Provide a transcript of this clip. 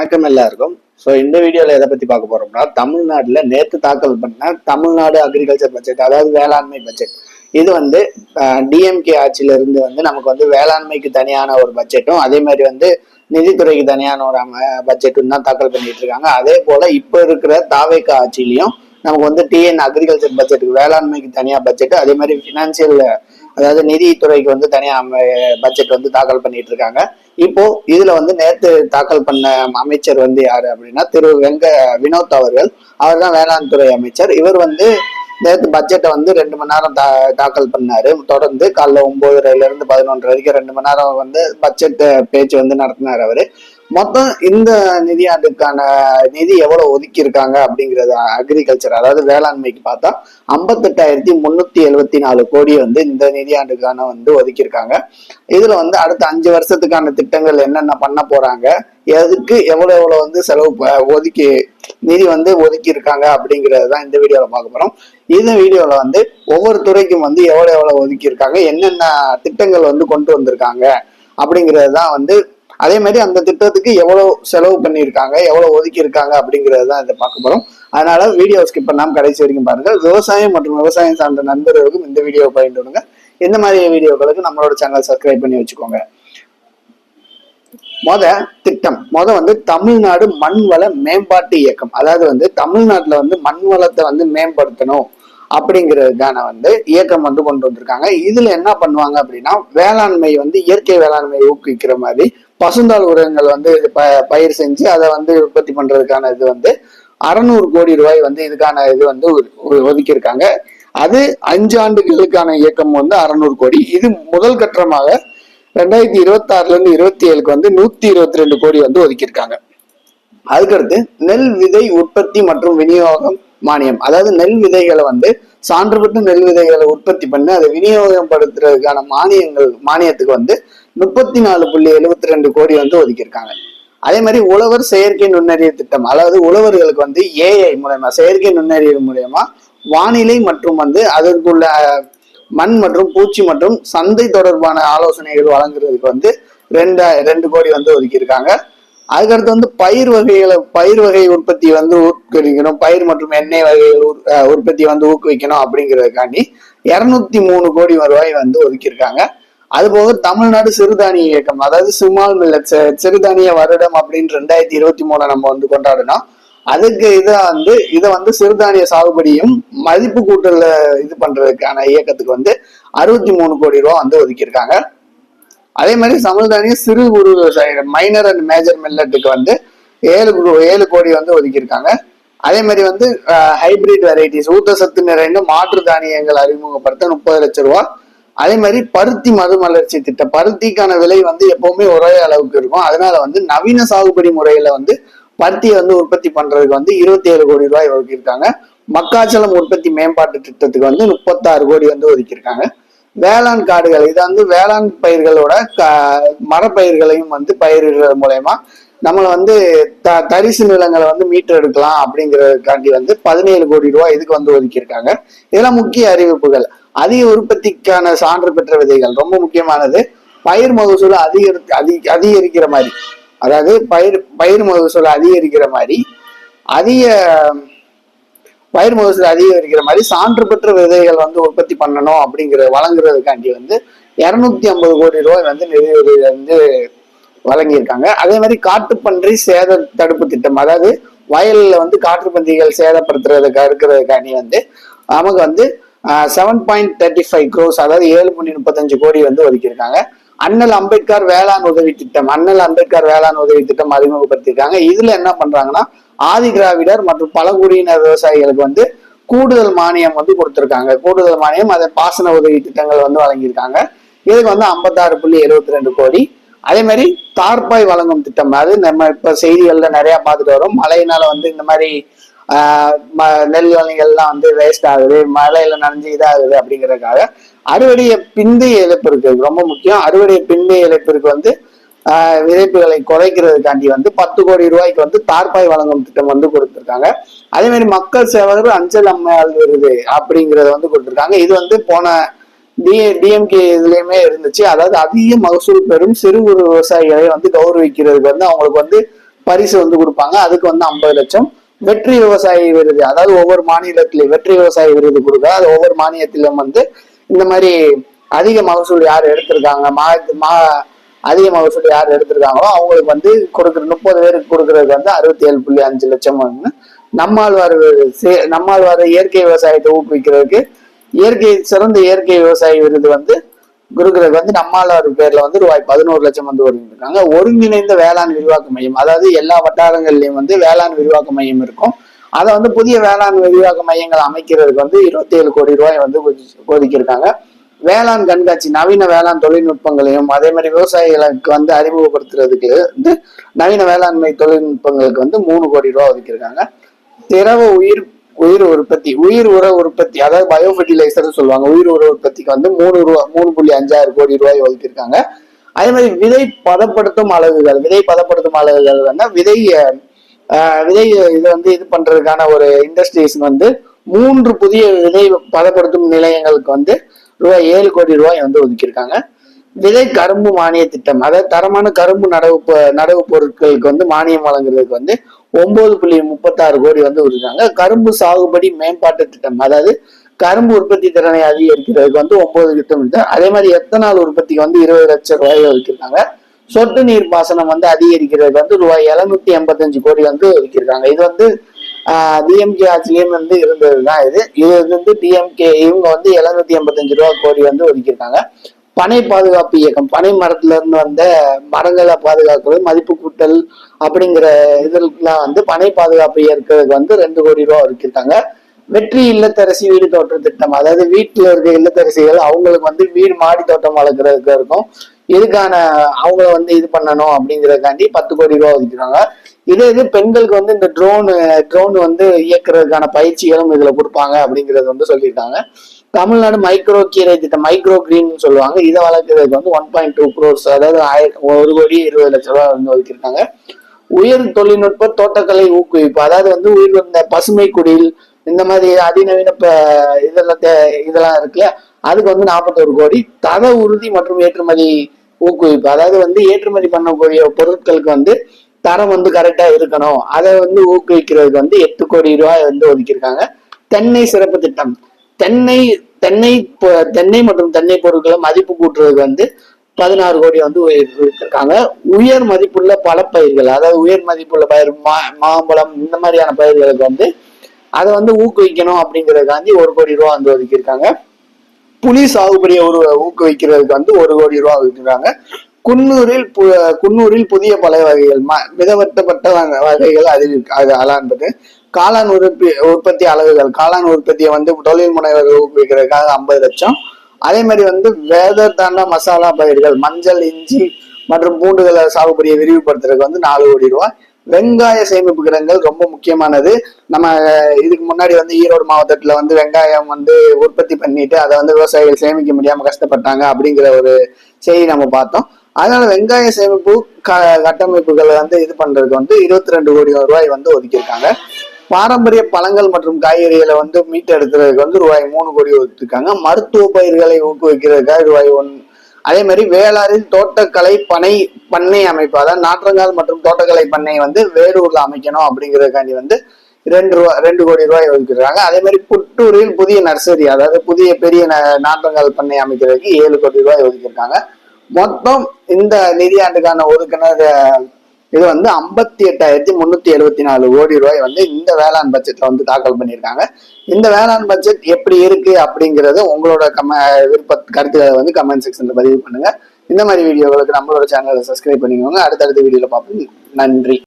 வணக்கம் எல்லாருக்கும். ஸோ இந்த வீடியோவில் எதை பற்றி பார்க்க போறோம்னா, தமிழ்நாட்டில் நேற்று தாக்கல் பண்ண தமிழ்நாடு அக்ரிகல்ச்சர் பட்ஜெட், அதாவது வேளாண்மை பட்ஜெட். இது வந்து டிஎம்கே ஆட்சியிலிருந்து நமக்கு வேளாண்மைக்கு தனியான ஒரு பட்ஜெட்டும், அதே மாதிரி நிதித்துறைக்கு தனியான ஒரு பட்ஜெட்டும் தான் தாக்கல் பண்ணிட்டு இருக்காங்க. அதே போல இப்போ இருக்கிற தாவேகா ஆட்சியிலையும் நமக்கு டிஎன் அக்ரிகல்ச்சர் பட்ஜெட்டுக்கு வேளாண்மைக்கு தனியா பட்ஜெட், அதே மாதிரி பினான்சியல் அதாவது நிதித்துறைக்கு தனியா பட்ஜெட் தாக்கல் பண்ணிட்டு இருக்காங்க. இப்போ இதுல நேத்து தாக்கல் பண்ண அமைச்சர் யாரு அப்படின்னா திரு வினோத் அவர்கள். அவர் தான் வேளாண் துறை அமைச்சர். இவர் நேற்று பட்ஜெட்டை 2 மணி நேரம் தாக்கல் பண்ணாரு. தொடர்ந்து காலைல 9:30 இருந்து 11 வரைக்கும் 2 மணி நேரம் பட்ஜெட் பேச்சு நடத்தினாரு அவரு. மொத்தம் இந்த நிதியாண்டுக்கான நிதி எவ்வளவு ஒதுக்கி இருக்காங்க அப்படிங்கறது அக்ரிகல்ச்சர், அதாவது வேளாண்மைக்கு பார்த்தா 58,374 கோடி இந்த நிதியாண்டுக்கான ஒதுக்கி இருக்காங்க. இதுல அடுத்த 5 வருஷத்துக்கான திட்டங்கள் என்னென்ன பண்ண போறாங்க, எதுக்கு எவ்வளவு செலவு ஒதுக்கி நிதி ஒதுக்கி இருக்காங்க அப்படிங்கறது தான் இந்த வீடியோல பார்க்க போறோம். இந்த வீடியோல ஒவ்வொரு துறைக்கும் எவ்வளவு ஒதுக்கி இருக்காங்க, என்னென்ன திட்டங்கள் கொண்டு வந்திருக்காங்க அப்படிங்கிறது தான் அதே மாதிரி அந்த திட்டத்துக்கு எவ்வளவு செலவு பண்ணியிருக்காங்க, எவ்வளவு ஒதுக்கி இருக்காங்க அப்படிங்கிறது தான் இதை பார்க்க போறோம். அதனால வீடியோ ஸ்கிப் பண்ணாம கடைசி வரைக்கும் பாருங்க. விவசாயம் மற்றும் விவசாயம் சார்ந்த நண்பர்களுக்கும் இந்த வீடியோ பயன்படுங்க. இந்த மாதிரி வீடியோக்களுக்கு நம்மளோட சேனல் சப்ஸ்கிரைப் பண்ணி வச்சுக்கோங்க. திட்டம் தமிழ்நாடு மண்வள மேம்பாட்டு இயக்கம். அதாவது தமிழ்நாட்டுல மண் வளத்தை மேம்படுத்தணும் அப்படிங்கிறதுக்கான இயக்கம் கொண்டு வந்திருக்காங்க. இதுல என்ன பண்ணுவாங்க அப்படின்னா, வேளாண்மை இயற்கை வேளாண்மை ஊக்குவிக்கிற மாதிரி பசுந்தாள் உரங்கள் பயிர் செஞ்சு அதை உற்பத்தி பண்றதுக்கான இது 600 கோடி ரூபாய் இதுக்கான இது ஒதுக்கி இருக்காங்க. அது 5 ஆண்டுகளுக்கான இயக்கம் 600 கோடி. இது முதல் கட்டமாக 2026 இருந்து 27க்கு 122 கோடி ஒதுக்கியிருக்காங்க. அதுக்கடுத்து நெல் விதை உற்பத்தி மற்றும் விநியோகம் மானியம், அதாவது நெல் விதைகளை சான்று பெற்ற நெல் விதைகளை உற்பத்தி பண்ணி அதை விநியோகம் படுத்துறதுக்கான மானியத்துக்கு 34.72 கோடி ஒதுக்கியிருக்காங்க. அதே மாதிரி உழவர் செயற்கை நுண்ணறிவு திட்டம், அதாவது உழவர்களுக்கு ஏஐ மூலயமா, செயற்கை நுண்ணறிவு மூலயமா வானிலை மற்றும் அதற்குள்ள மண் மற்றும் பூச்சி மற்றும் சந்தை தொடர்பான ஆலோசனைகள் வழங்குறதுக்கு 2 கோடி ஒதுக்கியிருக்காங்க. அதுக்கடுத்து பயிர் வகை உற்பத்தி ஊக்குவிக்கணும், பயிர் மற்றும் எண்ணெய் வகைகள் உற்பத்தி ஊக்குவிக்கணும் அப்படிங்கிறதுக்காண்டி 203 கோடி ரூபாய் ஒதுக்கியிருக்காங்க. அது போக தமிழ்நாடு சிறுதானிய இயக்கம், அதாவது ஸ்மால் மில்லட், சிறுதானிய வருடம் அப்படின்னு 2023 நம்ம கொண்டாடணும். அதுக்கு இதை சிறுதானிய சாகுபடியும் மதிப்பு கூட்டல இது பண்றதுக்கான இயக்கத்துக்கு 63 கோடி ரூபாய் ஒதுக்கியிருக்காங்க. அதே மாதிரி சமுதாய சிறு குறு விவசாயிகள் மைனர் அண்ட் மேஜர் மில்லட்டுக்கு 7 கோடி ஒதுக்கியிருக்காங்க. அதே மாதிரி ஹைபிரிட் வெரைட்டிஸ், ஊட்டச்சத்து நிறைந்த மாற்று தானியங்கள் அறிமுகப்படுத்த 30 லட்சம் ரூபாய். அதே மாதிரி பருத்தி மறுமலர்ச்சி திட்டம், பருத்திக்கான விலை எப்பவுமே ஒரே அளவுக்கு இருக்கும். அதனால நவீன சாகுபடி முறையில பருத்தியை உற்பத்தி பண்றதுக்கு 27 கோடி ரூபாய் ஒதுக்கியிருக்காங்க. மக்காச்சலம் உற்பத்தி மேம்பாட்டு திட்டத்துக்கு 36 கோடி ஒதுக்கியிருக்காங்க. வேளாண் காடுகள், இது வேளாண் பயிர்களோட மரப்பயிர்களையும் பயிரிடுறது மூலயமா நம்மள தரிசு நிலங்களை மீட்டெடுக்கலாம் அப்படிங்கிறதுக்காண்டி 17 கோடி ரூபாய் இதுக்கு ஒதுக்கியிருக்காங்க. இதெல்லாம் முக்கிய அறிவிப்புகள். அதிக உற்பத்திக்கான சான்று பெற்ற விதைகள் ரொம்ப முக்கியமானது. பயிர் மகசூல் அதிகரிக்கிற மாதிரி, அதாவது பயிர் மகசூல் அதிகரிக்கிற மாதிரி சான்று பெற்ற விதைகள் உற்பத்தி பண்ணணும் அப்படிங்கிற வழங்குறதுக்காண்டி 250 கோடி ரூபாய் நிதி வழங்கியிருக்காங்க. அதே மாதிரி காட்டுப்பன்றி சேத தடுப்பு திட்டம், அதாவது வயல்ல காட்டுப்பன்றிகள் சேதப்படுத்துறதுக்கு இருக்கிறதுக்காண்டி நமக்கு 7.35 crores, அதாவது 7.35 கோடி ஒதுக்கியிருக்காங்க. அண்ணல் அம்பேத்கர் வேளாண் உதவி திட்டம், அறிமுகப்படுத்தியிருக்காங்க. இதுல என்ன பண்றாங்கன்னா, ஆதி திராவிடர் மற்றும் பழங்குடியினர் விவசாயிகளுக்கு கூடுதல் மானியம் கொடுத்திருக்காங்க. கூடுதல் மானியம், அதை பாசன உதவி திட்டங்கள் வழங்கியிருக்காங்க. இதுக்கு 56.72 கோடி. அதே மாதிரி தார்பாய் வழங்கும் திட்டம், அது நம்ம இப்ப செய்திகள்ல நிறைய பார்த்துட்டு வரோம். மழையினால இந்த மாதிரி நெல் வணிகள்லாம் வேஸ்ட் ஆகுது, மழையில நனைஞ்சு இதாகுது அப்படிங்கிறதுக்காக அறுவடைய பிந்தைய இழப்பிற்கு ரொம்ப முக்கியம். அறுவடைய பிந்தைய இழப்பிற்கு விதைப்புகளை குறைக்கிறதுக்காண்டி 10 கோடி ரூபாய்க்கு தார்பாய் வழங்கும் திட்டம் கொடுத்திருக்காங்க. அதே மாதிரி மக்கள் சேவகர் அஞ்சல் அம்மையார் விருது அப்படிங்கறத கொடுத்திருக்காங்க. இது போன டிஎம்கே இதுலயுமே இருந்துச்சு. அதாவது அதிக மகசூல் பெறும் சிறு குறு விவசாயிகளை கௌரவிக்கிறதுக்கு அவங்களுக்கு பரிசு வந்து கொடுப்பாங்க. அதுக்கு வந்து 50 லட்சம். வெற்றி விவசாயி விருது, அதாவது ஒவ்வொரு மாநிலத்திலும் வெற்றி விவசாயி விருது கொடுக்க, அது ஒவ்வொரு மாநிலத்திலும் வந்து இந்த மாதிரி அதிக மகசூல் யார் எடுத்திருக்காங்க, அதிக மகசூல் யார் எடுத்திருக்காங்களோ அவங்களுக்கு வந்து கொடுக்குற 30 பேருக்கு கொடுக்கறதுக்கு வந்து 67.5 லட்சம் வந்து நம்மாழ்வார் இயற்கை விவசாயத்தை ஊக்குவிக்கிறதுக்கு சிறந்த இயற்கை விவசாயி விருது வந்து கொடுக்கறதுக்கு வந்து நம்மாழ்வார் பேர்ல வந்து ரூபாய் 11 லட்சம் வந்து ஒதுக்கியிருக்காங்க. ஒருங்கிணைந்த வேளாண் விரிவாக்க மையம், அதாவது எல்லா வட்டாரங்கள்லயும் வந்து வேளாண் விரிவாக்க மையம் இருக்கும். அதை வந்து புதிய வேளாண் விரிவாக்க மையங்கள் அமைக்கிறதுக்கு வந்து 27 கோடி ரூபாய் வந்து ஒதுக்கியிருக்காங்க. வேளாண் கண்காட்சி, நவீன வேளாண் தொழில்நுட்பங்களையும் அதே மாதிரி விவசாயிகளுக்கு வந்து அறிமுகப்படுத்துறதுக்கு வந்து நவீன வேளாண்மை தொழில்நுட்பங்களுக்கு வந்து 3 கோடி ரூபாய் ஒதுக்கியிருக்காங்க. திரவ உயிர் உர உற்பத்தி, அதாவது பயோ ஃபெர்டிலைசர் சொல்லுவாங்க, உயிர் உர உற்பத்திக்கு வந்து 3.56 கோடி ரூபாய் ஒதுக்கியிருக்காங்க. அதே மாதிரி விதை பதப்படுத்தும் அலகுகள் வந்து விதை இது வந்து இது பண்றதுக்கான ஒரு இண்டஸ்ட்ரீஸ் வந்து 3 புதிய விதை பதப்படுத்தும் நிலையங்களுக்கு வந்து ரூபாய் 7 கோடி ரூபாய் வந்து ஒதுக்கியிருக்காங்க. விதை கரும்பு மானிய திட்டம், அதாவது தரமான கரும்பு நடவு பொருட்களுக்கு வந்து மானியம் வழங்குறதுக்கு வந்து 9.36 கோடி வந்து ஒதுக்காங்க. கரும்பு சாகுபடி மேம்பாட்டு திட்டம், அதாவது கரும்பு உற்பத்தி திறனை அதிகரிக்கிறதுக்கு வந்து 9 திட்டம் இருக்கு. அதே மாதிரி எத்தனால் உற்பத்திக்கு வந்து 20 லட்சம் ரூபாய் ஒதுக்கியிருக்காங்க. சொட்டு நீர் பாசனம் வந்து அதிகரிக்கிறதுக்கு வந்து ரூபாய் 785 கோடி வந்து ஒதுக்கியிருக்காங்க. இது வந்து டிஎம்கே ஆட்சியிலேயும் வந்து இருந்ததுதான். இது வந்து டிஎம்கே இவங்க வந்து 785 ரூபாய் கோடி வந்து ஒதுக்கியிருக்காங்க. பனை பாதுகாப்பு இயக்கம், பனை மரத்துல இருந்து வந்த மரங்களை பாதுகாக்கிறது, மதிப்பு கூட்டல் அப்படிங்கிற இதெல்லாம் வந்து பனை பாதுகாப்பு இயக்கிறதுக்கு வந்து 2 கோடி ரூபாய் ஒதுக்கியிருக்காங்க. வெற்றி இல்லத்தரசி வீடு தோட்ட திட்டம், அதாவது வீட்டுல இருக்க இல்லத்தரசிகள் அவங்களுக்கு வந்து வீடு மாடி தோட்டம் வளர்க்கறதுக்கு இருக்கும். இதுக்கான அவங்கள வந்து இது பண்ணணும் அப்படிங்கறதுக்காண்டி 10 கோடி ரூபாய் ஒதுக்கிறாங்க. இது பெண்களுக்கு வந்து இந்த ட்ரோன் வந்து இயக்குறதுக்கான பயிற்சிகளும் இதுல கொடுப்பாங்க அப்படிங்கறது வந்து சொல்லியிருக்காங்க. தமிழ்நாடு மைக்ரோ கீரை திட்டம், மைக்ரோ கிரீன் சொல்லுவாங்க, இதை வளர்க்கறதுக்கு வந்து 1.2 crores, அதாவது 1,20,00,000 ரூபாய் வந்து ஒதுக்கியிருக்காங்க. உயர் தொழில்நுட்ப தோட்டக்கலை ஊக்குவிப்பு, அதாவது வந்து இந்த பசுமை குடில் இந்த மாதிரி அதிநவீன இதெல்லாம் இருக்குல்ல, அதுக்கு வந்து 41 கோடி. தர உறுதி மற்றும் ஏற்றுமதி ஊக்குவிப்பு, அதாவது வந்து ஏற்றுமதி பண்ணக்கூடிய பொருட்களுக்கு வந்து தரம் வந்து கரெக்டா இருக்கணும், அதை வந்து ஊக்குவிக்கிறதுக்கு வந்து 8 கோடி ரூபாய் வந்து ஒதுக்கியிருக்காங்க. தென்னை சிறப்பு திட்டம், தென்னை மற்றும் தென்னை பொருட்களை மதிப்பு கூட்டுறதுக்கு வந்து 16 கோடி வந்து இருக்காங்க. உயர் மதிப்புள்ள பலப்பயிர்கள், அதாவது உயர் மதிப்புள்ள பயிர் மாம்பழம் இந்த மாதிரியான பயிர்களுக்கு வந்து அதை வந்து ஊக்குவிக்கணும் அப்படிங்கறதுக்காண்டி 1 கோடி ரூபாய் வந்து ஒதுக்கியிருக்காங்க. புலி சாகுபடியை ஊக்குவிக்கிறதுக்கு வந்து 1 கோடி ரூபாய் ஒதுக்கிருக்காங்க. குன்னூரில் புதிய பல வகைகள் மிதவட்டப்பட்ட வகைகள் அலான்பது. காளான் உற்பத்தி அலகுகள், காளான் உற்பத்தியை வந்து தொழில் முனைவர்கள் ஊக்குவிக்கிறதுக்காக 50 லட்சம். அதே மாதிரி வந்து வேதத்தான மசாலா பயிர்கள், மஞ்சள், இஞ்சி மற்றும் பூண்டுகளை சாகுபடியை விரிவுபடுத்துறதுக்கு வந்து 4 கோடி ரூபாய். வெங்காய சேமிப்பு கிடங்கள் ரொம்ப முக்கியமானது. நம்ம இதுக்கு முன்னாடி வந்து ஈரோடு மாவட்டத்துல வந்து வெங்காயம் வந்து உற்பத்தி பண்ணிட்டு அதை வந்து விவசாயிகள் சேமிக்க முடியாம கஷ்டப்பட்டாங்க அப்படிங்கிற ஒரு செய்தி நம்ம பார்த்தோம். அதனால வெங்காய சேமிப்பு கட்டமைப்புகளை வந்து இது பண்றதுக்கு வந்து 22 கோடி ரூபாய் வந்து ஒதுக்கியிருக்காங்க. பாரம்பரிய பழங்கள் மற்றும் காய்கறிகளை வந்து மீட்டெடுக்கிறதுக்கு வந்து ரூபாய் 3 கோடி ஒதுக்கியிருக்காங்க. மருத்துவ பயிர்களை ஊக்குவிக்கிறதுக்காக ரூபாய் 1. அதே மாதிரி வேளாறில் தோட்டக்கலை பண்ணை அமைப்பு, அதாவது நாற்றங்கால் மற்றும் தோட்டக்கலை பண்ணை வந்து வேலூர்ல அமைக்கணும் அப்படிங்கிறதுக்காண்டி வந்து 2 கோடி ரூபாய் ஒதுக்கிடுறாங்க. அதே மாதிரி புட்டூரில் புதிய நர்சரி, அதாவது புதிய பெரிய நாற்றங்கால் பண்ணை அமைக்கிறதுக்கு 7 கோடி ரூபாய் ஒதுக்கியிருக்காங்க. மொத்தம் இந்த நிதியாண்டுக்கான ஒதுக்கின இது வந்து 58,374 கோடி ரூபாய் வந்து இந்த வேளாண் பட்ஜெட்ல வந்து தாக்கல் பண்ணியிருக்காங்க. இந்த வேளாண் பட்ஜெட் எப்படி இருக்கு அப்படிங்கறது உங்களோட கருத்துக்களை வந்து கமெண்ட் செக்ஷன்ல பதிவு பண்ணுங்க. இந்த மாதிரி வீடியோகளுக்கு நம்மளோட சேனலை சப்ஸ்கிரைப் பண்ணிக்கோங்க. அடுத்தடுத்த வீடியோல பார்ப்போம். நன்றி.